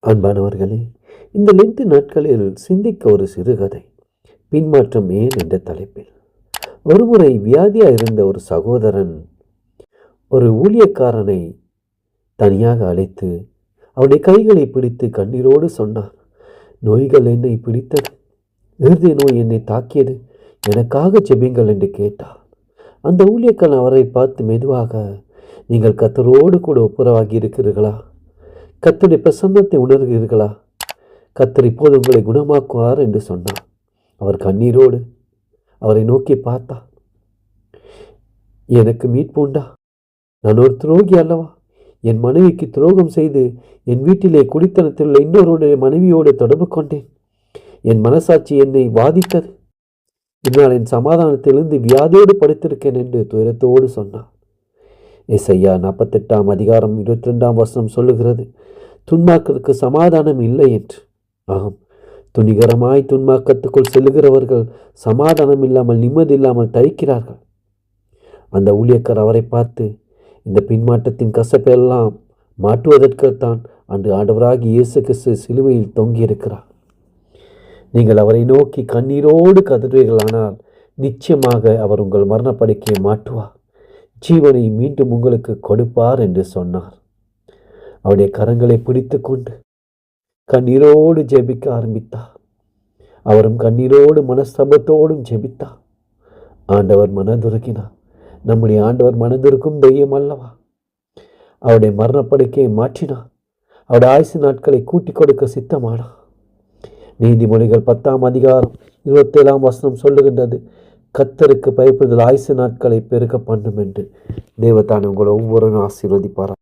அன்பானவர்களே, இந்த லென்த் நாட்களில் சிந்திக்க ஒரு சிறுகதை, பின்மாற்றம் ஏன் என்ற தலைப்பில். ஒருமுறை வியாதியாக இருந்த ஒரு சகோதரன் ஒரு ஊழியக்காரனை தனியாக அழைத்து அவருடைய கைகளை பிடித்து கண்ணீரோடு சொன்னார். நோய்கள் என்னை பிடித்தது, இறுதி நோய் என்னை தாக்கியது, எனக்காக ஜெபிங்கள் என்று கேட்டார். அந்த ஊழியக்காரன் அவரை பார்த்து மெதுவாக, நீங்கள் கர்த்தரோடு கூட ஒப்புரவாகி இருக்கிறீர்களா? கர்த்தருடைய பிரசன்னத்தை உணர்கிறீர்களா? கர்த்தர் இப்போது உங்களை குணமாக்குவார் என்று சொன்னார். அவர் கண்ணீரோடு அவரை நோக்கி பார்த்தார். எனக்கு மீட்பு உண்டா? நான் ஒரு துரோகி அல்லவா? என் மனைவிக்கு துரோகம் செய்து என் வீட்டிலே குடித்தனத்தில் உள்ள இன்னொருடைய மனைவியோடு தொடர்பு கொண்டேன். என் மனசாட்சி என்னை வாதித்தது. இதனால் என் சமாதானத்திலிருந்து வியாதியோடு படுத்திருக்கேன் என்று துயரத்தோடு சொன்னார். எசையா 48:22 சொல்லுகிறது, துன்மார்க்கருக்கு சமாதானம் இல்லை என்று. ஆம், துணிகரமாய் துன்மார்க்கத்துக்குள் செல்லுகிறவர்கள் சமாதானம் இல்லாமல் நிம்மதி இல்லாமல் தவிக்கிறார்கள். அந்த ஊழியக்காரர் அவரை பார்த்து, இந்த பின்மாற்றத்தின் கசப்பெல்லாம் மாற்றுவதற்குத்தான் அன்று ஆண்டவராகி இயேசு கிறிஸ்து சிலுவையில் தொங்கியிருக்கிறார். நீங்கள் அவரை நோக்கி கண்ணீரோடு கதறுவீர்களானால் நிச்சயமாக அவர் உங்கள் மரணப்படுக்கையை மாற்றுவார், ஜீவனை மீண்டும் உங்களுக்கு கொடுப்பார் என்று சொன்னார். அவருடைய கரங்களை பிடித்து கொண்டு கண்ணீரோடு ஜெபிக்க ஆரம்பித்தார். அவரும் கண்ணீரோடு மனஸ்தபத்தோடும் ஜெபித்தார். ஆண்டவர் மனதுருகினார். நம்முடைய ஆண்டவர் மனதிற்கும் தெய்வம் அல்லவா? அவருடைய மரணப்படுக்கையை மாற்றினார். அவருடைய ஆயுசு நாட்களை கூட்டிக் கொடுக்க சித்தமானார். நீதிமொழிகள் 10:27 சொல்லுகின்றது, கர்த்தருக்கு பயப்படுதல் ஆயுசு நாட்களை பெருக பண்ணும் என்று. தேவதான உங்களை ஒவ்வொரு ஆசீர்வதிப்பார்.